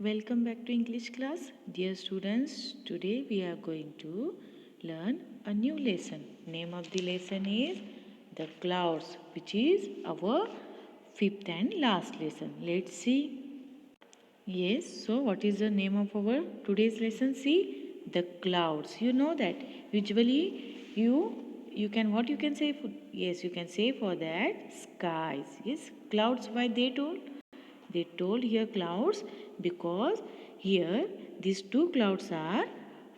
Welcome back to English class. Dear students, today we are going to learn a new lesson. Name of the lesson is The Clouds, which is our fifth and last lesson. Let's see. Yes, so what is the name of our today's lesson? See, the clouds. You know that usually you can what you can say for, yes, you can say for that skies. Yes, clouds, why they told? They told here clouds because here these two clouds are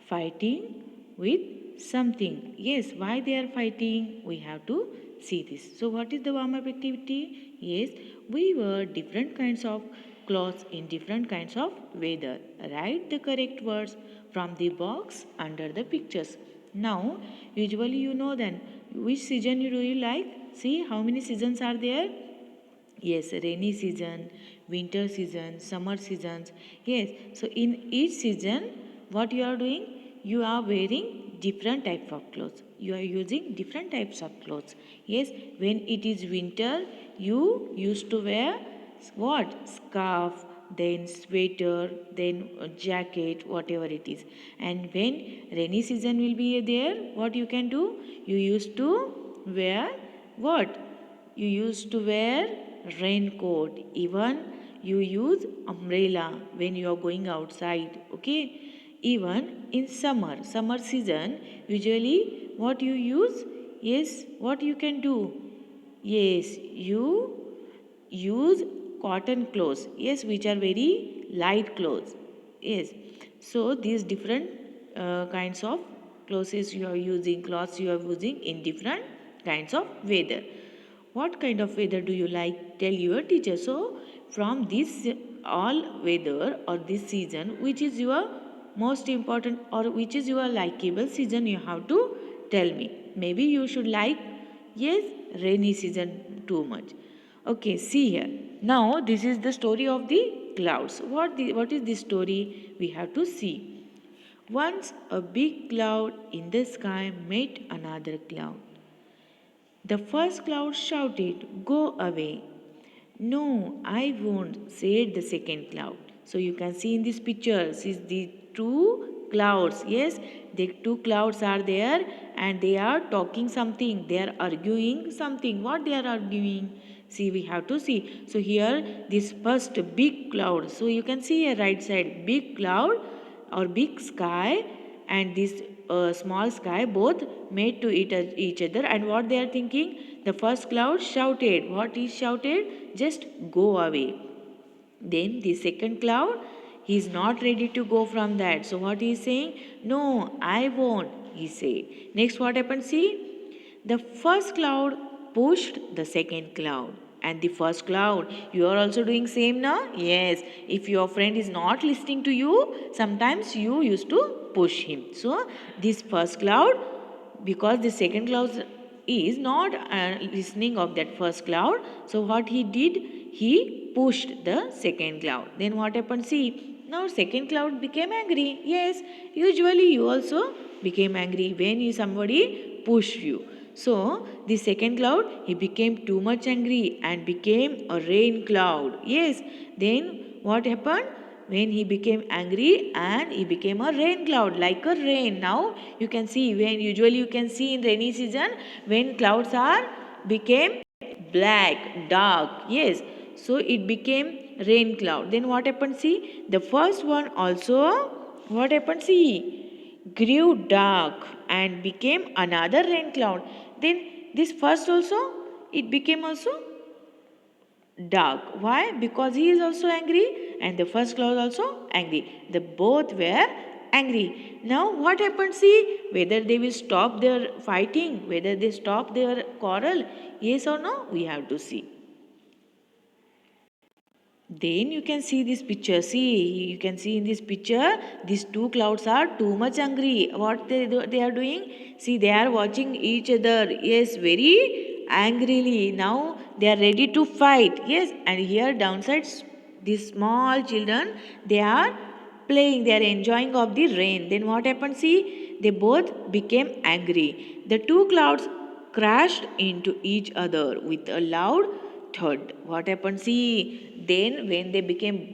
fighting with something. Yes, why they are fighting? We have to see this. So what is the warm up activity? Yes, we wear different kinds of clothes in different kinds of weather. Write the correct words from the box under the pictures. Now, usually you know then which season do you like? See how many seasons are there? Yes, rainy season, winter season, summer seasons. Yes, so in each season, what you are doing? You are wearing different type of clothes. You are using different types of clothes. Yes, when it is winter, you used to wear what? Scarf, then sweater, then jacket, whatever it is. And when rainy season will be there, what you can do? You used to wear what? You used to wear raincoat. Even you use umbrella when you are going outside. Okay. Even in summer season, usually what you use? Yes, what you can do? Yes, you use cotton clothes. Yes, which are very light clothes. Yes, so these different kinds of clothes you are using in different kinds of weather. What kind of weather do you like? Tell your teacher. So from this all weather or this season, which is your most important or which is your likable season, you have to tell me. Maybe you should like, yes, rainy season too much. Okay, see here. Now this is the story of the clouds. What is this story? We have to see. Once a big cloud in the sky met another cloud. The first cloud shouted, "Go away." "No, I won't," said the second cloud. So you can see in this picture, is the two clouds. Yes, the two clouds are there and they are talking something. They are arguing something. What they are arguing? See, we have to see. So here, this first big cloud. So you can see a right side, big cloud or big sky and this small sky both made to each other. And what they are thinking? The first cloud shouted. What is shouted? Just go away. Then the second cloud, he is not ready to go from that. So what he is saying? No, I won't, he say. Next what happened? See, the first cloud pushed the second cloud. And the first cloud, you are also doing same now? Yes. If your friend is not listening to you, sometimes you used to push him. So this first cloud, because the second cloud is not listening of that first cloud, so what he did? He pushed the second cloud. Then what happened? See, now second cloud became angry. Yes, usually you also became angry when somebody pushed you. So the second cloud, he became too much angry and became a rain cloud. Yes, then what happened? When he became angry and he became a rain cloud, like a rain. Now you can see, when usually you can see in rainy season, when clouds are became black, dark. Yes, so it became rain cloud. Then what happened? See, the first one also, what happened? See, grew dark and became another rain cloud. Then this first also, it became also dark. Why? Because he is also angry and the first cloud also angry. The both were angry. Now what happened? See, whether they will stop their fighting, whether they stop their quarrel, yes or no, we have to see. Then you can see this picture. See, you can see in this picture, these two clouds are too much angry. What they are doing? See, they are watching each other. Yes, very angrily. Now they are ready to fight. Yes, and here downside, these small children, they are playing. They are enjoying of the rain. Then what happened? See, they both became angry. The two clouds crashed into each other with a loud thud. What happened? See, then when they became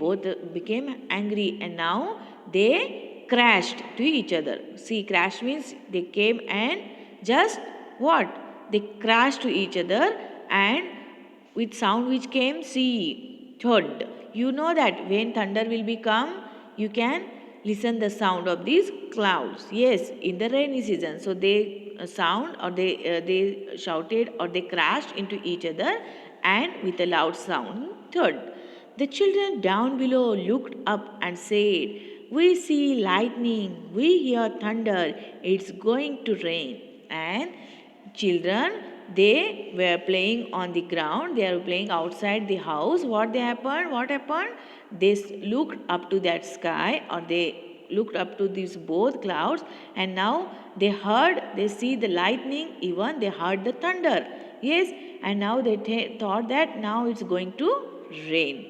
angry, and now they crashed to each other. See, crash means they came and just what? They crashed to each other, and with sound which came, see, thud. You know that when thunder will become, you can listen the sound of these clouds. Yes, in the rainy season. So they sound, or they shouted, or they crashed into each other, and with a loud sound, thud. The children down below looked up and said, "We see lightning, we hear thunder, it's going to rain." And children, they were playing on the ground, they are playing outside the house. What happened? They looked up to that sky, or they looked up to these both clouds, and now they see the lightning, even they heard the thunder. Yes, and now they thought that now it's going to rain.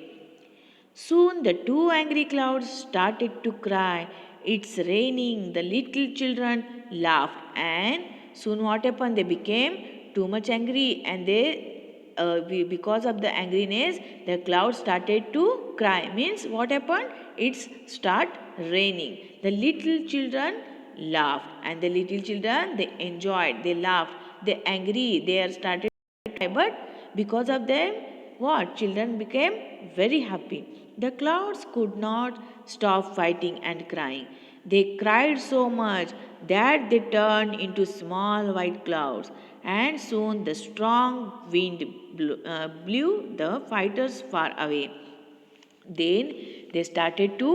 Soon the two angry clouds started to cry, "It's raining." The little children laughed, and soon what happened? They became too much angry, and because of the angriness, the clouds started to cry. Means what happened? It's start raining. The little children laughed, and the little children, they enjoyed, they laughed, they angry, they are started to cry, but because of them, what? Children became very happy. The clouds could not stop fighting and crying. They cried so much that they turned into small white clouds, and soon the strong wind blew the fighters far away. Then they started to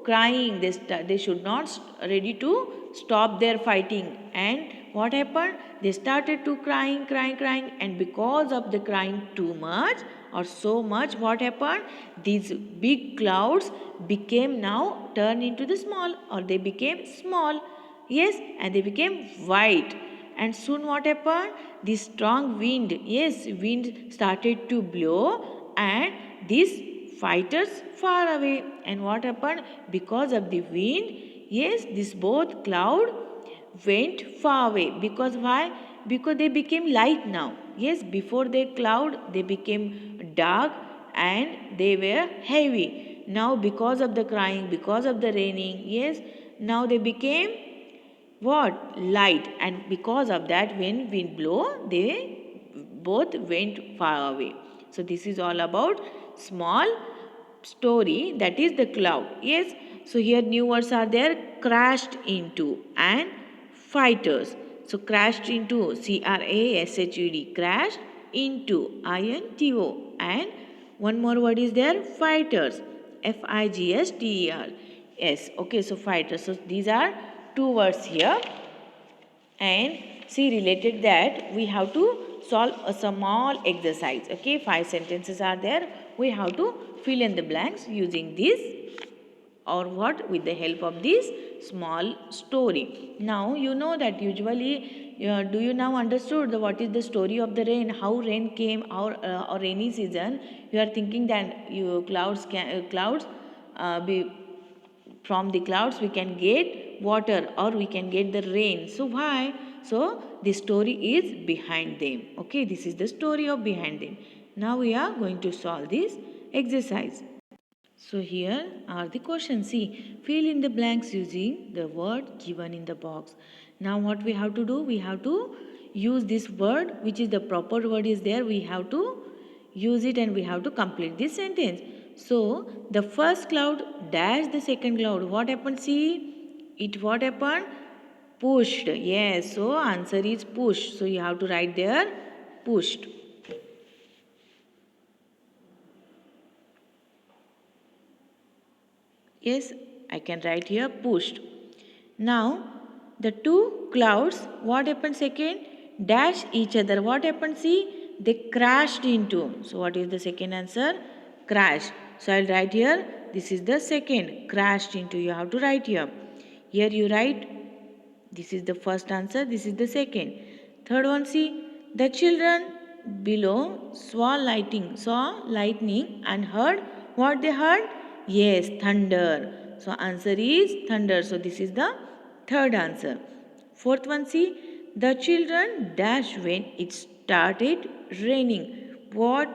crying. They should not ready to stop their fighting. And what happened? They started to crying, and because of the crying too much or so much, what happened? These big clouds became now turned into the small, or they became small. Yes, and they became white. And soon what happened? The strong wind, yes, wind started to blow, and these fighters far away. And what happened? Because of the wind, yes, this both cloud went far away. Because why? Because they became light now. Yes, before the cloud they became dark, and they were heavy. Now because of the crying, because of the raining, yes, now they became what? Light. And because of that, when wind blow, they both went far away. So this is all about small story, that is the cloud. Yes, so here new words are there: crashed into and fighters. So crashed into, crashed, crashed into, into, and one more word is there, fighters, figsters. Yes, okay, so fighters. So these are two words here. And see, related that, we have to solve a small exercise. Okay, 5 sentences are there. We have to fill in the blanks using this, or what, with the help of this small story. Now you know that usually, do you now understood what is the story of the rain, how rain came, or rainy season? You are thinking that clouds be from the clouds we can get water, or we can get the rain. So why? So the story is behind them. Okay, this is the story of behind them. Now we are going to solve this exercise. So here are the questions. See, fill in the blanks using the word given in the box. Now what we have to do? We have to use this word, which is the proper word is there. We have to use it, and we have to complete this sentence. So the first cloud dash the second cloud. What happened? See, what happened? Pushed. Yes, so answer is pushed. So you have to write there pushed. Yes, I can write here pushed. Now, the two clouds, what happened second? Dash each other. What happened? See, they crashed into. So, what is the second answer? Crash. So, I'll write here. This is the second. Crashed into. You have to write here. Here you write. This is the first answer. This is the second. Third one, see. The children below saw lightning and heard what they heard? Yes, thunder. So answer is thunder. So this is the third answer. Fourth one, see, the children dashed when it started raining. What?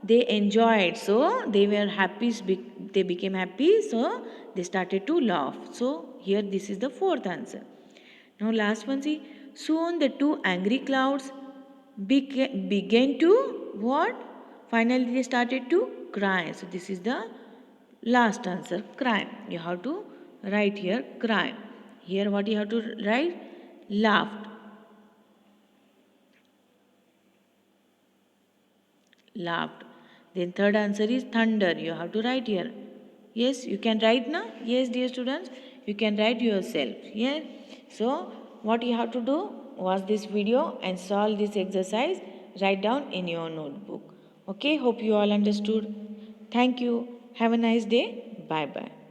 they enjoyed, so they were happy, they became happy, so they started to laugh. So here this is the fourth answer. Now last one, see. Soon the two angry clouds began to what? Finally they started to cry. So this is the last answer, cry. You have to write here cry. Here what you have to write? Laughed. Laughed. Then third answer is thunder. You have to write here. Yes, you can write now. Yes, dear students, you can write yourself. Yeah. So what you have to do? Watch this video and solve this exercise. Write down in your notebook. Okay. Hope you all understood. Thank you. Have a nice day. Bye bye.